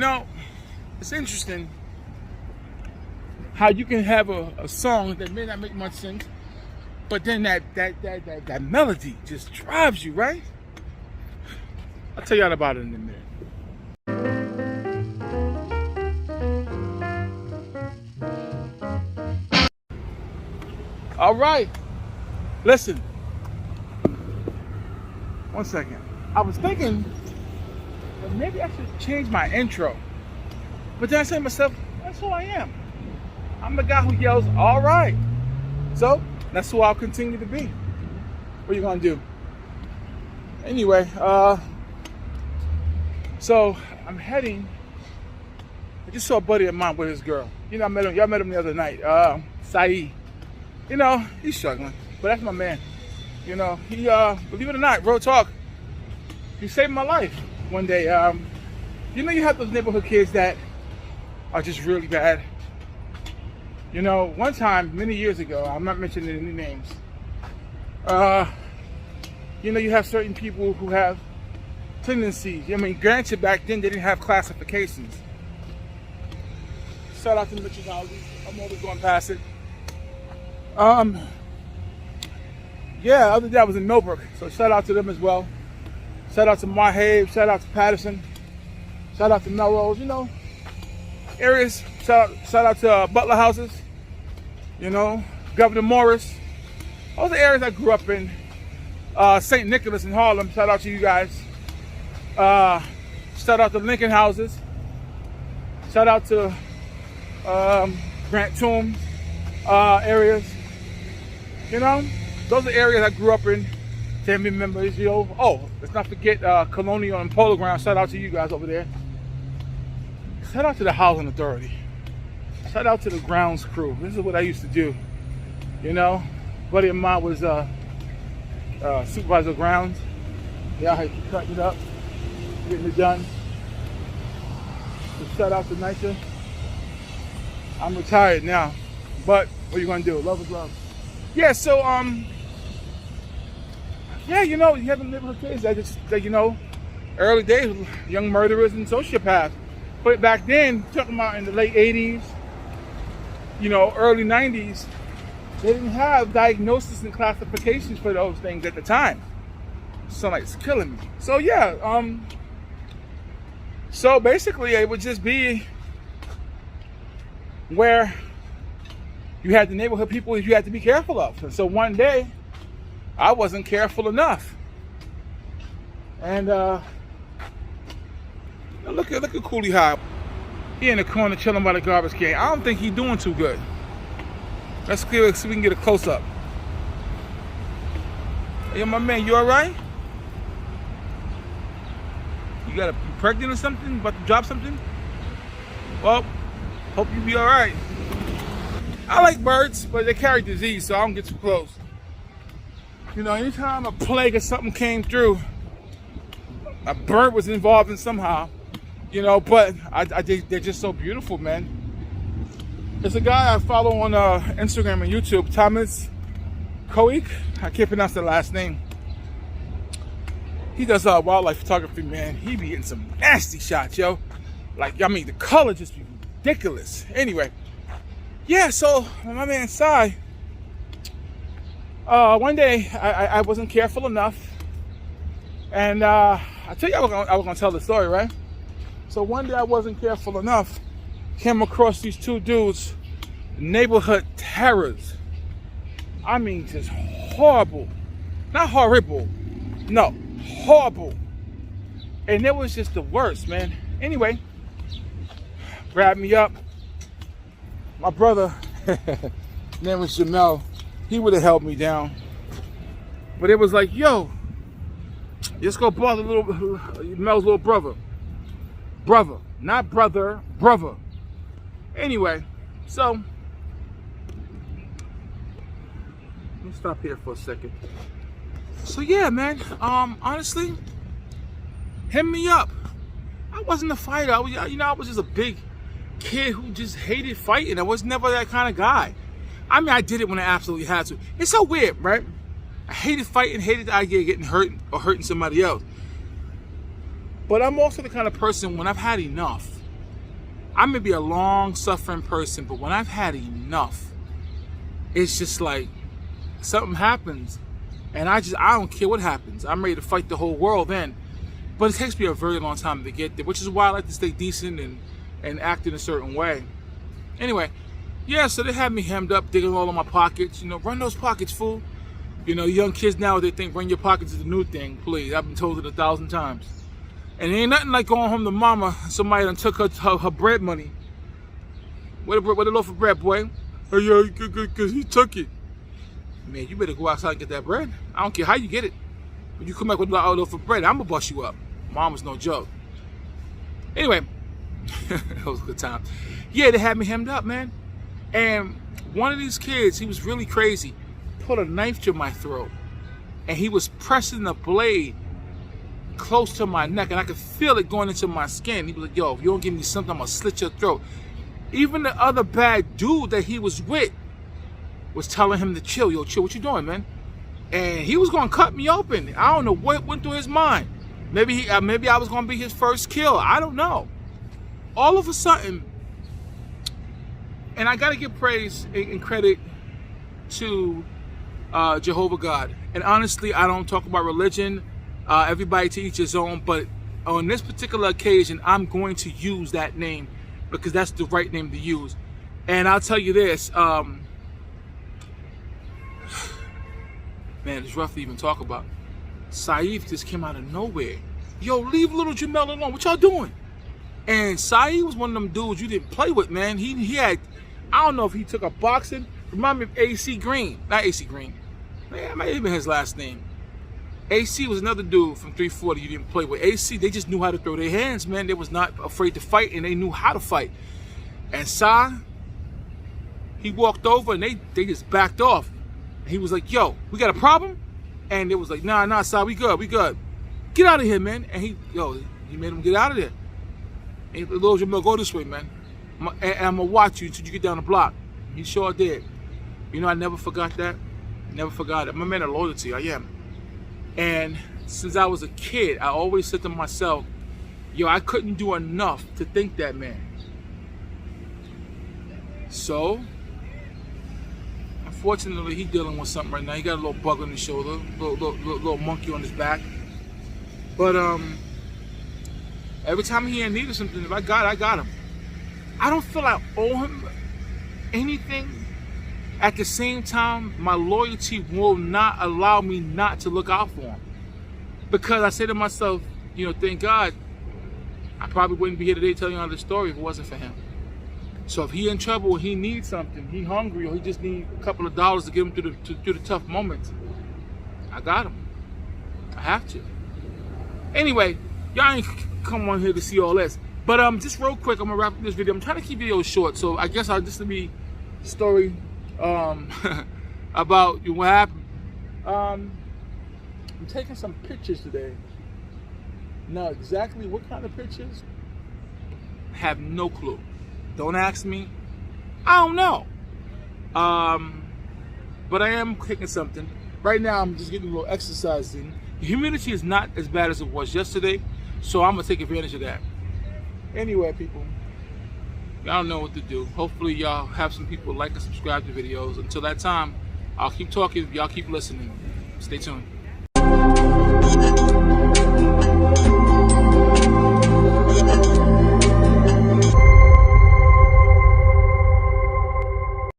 know, it's interesting how you can have a song that may not make much sense, but then that melody just drives you, right? I'll tell y'all about it in a minute. All right, listen. One second. I was thinking that maybe I should change my intro, but then I said to myself, that's who I am. I'm the guy who yells, all right. So that's who I'll continue to be. What are you gonna do? Anyway, so I'm heading. I just saw a buddy of mine with his girl. You know, y'all met him the other night. Saeed. You know, he's struggling, but that's my man. You know, he, believe it or not, real talk, he saved my life one day. You know, you have those neighborhood kids that are just really bad. You know, one time, many years ago, I'm not mentioning any names, you know, you have certain people who have tendencies. I mean, granted, back then, they didn't have classifications. Shout out to Mitchell Houses. I'm always going past it. Yeah, other day I was in Millbrook, so shout out to them as well. Shout out to Marhabe, shout out to Patterson, shout out to Melrose, you know, areas. Shout out to Butler Houses, you know, Governor Morris. Those are areas I grew up in. St. Nicholas in Harlem, shout out to you guys. Shout out to Lincoln Houses. Shout out to Grant Tombs areas. You know, those are areas I grew up in. Family members, you know. Oh, let's not forget Colonial and Polo Ground. Shout out to you guys over there. Shout out to the Housing Authority. Shout out to the grounds crew. This is what I used to do. You know, a buddy of mine was supervisor of grounds. Yeah, I keep cutting it up, getting it done. So shout out to NYCHA. I'm retired now, but what are you gonna do? Love is love. Yeah, so yeah, you know, you have the neighborhood kids that you know, early days, young murderers and sociopaths. But back then, talking about in the late 80s, you know, early 90s, they didn't have diagnosis and classifications for those things at the time. So like, it's killing me. So yeah, so basically it would just be where you had the neighborhood people you had to be careful of. And so one day, I wasn't careful enough. And look at Cooley High. He in the corner chilling by the garbage can. I don't think he's doing too good. Let's clear it so we can get a close up. Hey, my man, you all right? You pregnant or something? About to drop something? Well, hope you be all right. I like birds, but they carry disease, so I don't get too close. You know, anytime a plague or something came through, a bird was involved in somehow, you know, but they're just so beautiful, man. There's a guy I follow on Instagram and YouTube, Thomas Koik. I can't pronounce the last name. He does wildlife photography, man. He be getting some nasty shots, yo. Like, I mean, the color just be ridiculous. Anyway, yeah, so my man Sai, one day I wasn't careful enough, and I tell you I was gonna tell the story, right? So one day I wasn't careful enough, came across these two dudes, neighborhood terrors. I mean, just horrible, not horrible, no, horrible, and it was just the worst, man. Anyway, grabbed me up. My brother, his name was Jamel, he would have held me down. But it was like, yo, let's go bother Mel's little brother. Brother, not brother, brother. Anyway, so, let me stop here for a second. So yeah, man, honestly, hit me up. I wasn't a fighter. I was just a big kid who just hated fighting. I was never that kind of guy. I mean, I did it when I absolutely had to. It's so weird, right? I hated fighting, hated the idea of getting hurt or hurting somebody else. But I'm also the kind of person, when I've had enough, I may be a long-suffering person, but when I've had enough, it's just like something happens, and I don't care what happens. I'm ready to fight the whole world then. But it takes me a very long time to get there, which is why I like to stay decent and act in a certain way. Anyway, yeah, so they had me hemmed up, digging all in my pockets. You know, run those pockets, fool. You know, young kids now, they think run your pockets is the new thing. Please, I've been told it 1,000 times. And it ain't nothing like going home to mama, somebody done took her bread money. Where the loaf of bread, boy? Oh, yeah, because he took it. Man, you better go outside and get that bread. I don't care how you get it. When you come back with a loaf of bread, I'm going to bust you up. Mom was no joke. Anyway, that was a good time. Yeah, they had me hemmed up, man. And one of these kids, he was really crazy, put a knife to my throat. And he was pressing the blade close to my neck. And I could feel it going into my skin. He was like, yo, if you don't give me something, I'm going to slit your throat. Even the other bad dude that he was with was telling him to chill. Yo, chill, what you doing, man? And he was going to cut me open. I don't know what went through his mind. Maybe I was going to be his first kill. I don't know. All of a sudden, and I got to give praise and credit to Jehovah God. And honestly, I don't talk about religion. Everybody to each his own. But on this particular occasion, I'm going to use that name because that's the right name to use. And I'll tell you this. Man, it's rough to even talk about. Saeed just came out of nowhere. Yo, leave little Jamel alone. What y'all doing? And Saeed was one of them dudes you didn't play with, man. He had, I don't know if he took a boxing. Remind me of AC Green. Not AC Green. Man, might even his last name. AC was another dude from 340 you didn't play with. AC, they just knew how to throw their hands, man. They was not afraid to fight, and they knew how to fight. And Sa, he walked over, and they just backed off. He was like, yo, we got a problem? And it was like, nah, Sa, we good. Get out of here, man. And he made him get out of there. And little Jamil, go this way, man. And I'm going to watch you until you get down the block. He sure did. You know, I never forgot that. Never forgot it. I'm a man of loyalty, I am. And since I was a kid, I always said to myself, yo, I couldn't do enough to thank that man. So, unfortunately, he's dealing with something right now. He got a little bug on his shoulder, little monkey on his back. But every time he needed something, if I got him. I don't feel I owe him anything. At the same time, my loyalty will not allow me not to look out for him. Because I say to myself, you know, thank God, I probably wouldn't be here today telling you all this story if it wasn't for him. So if he in trouble, or he needs something, he hungry, or he just need a couple of dollars to get him through the tough moments, I got him. I have to. Anyway, y'all ain't come on here to see all this. But just real quick, I'm gonna wrap up this video. I'm trying to keep videos short, so I guess I'll just be story about what happened. I'm taking some pictures today. Now, exactly what kind of pictures? I have no clue. Don't ask me. I don't know. But I am taking something. Right now, I'm just getting a little exercise in. The humidity is not as bad as it was yesterday, so I'm gonna take advantage of that. Anyway, people, y'all know what to do. Hopefully, y'all have some people like and subscribe to videos. Until that time, I'll keep talking. Y'all keep listening. Stay tuned.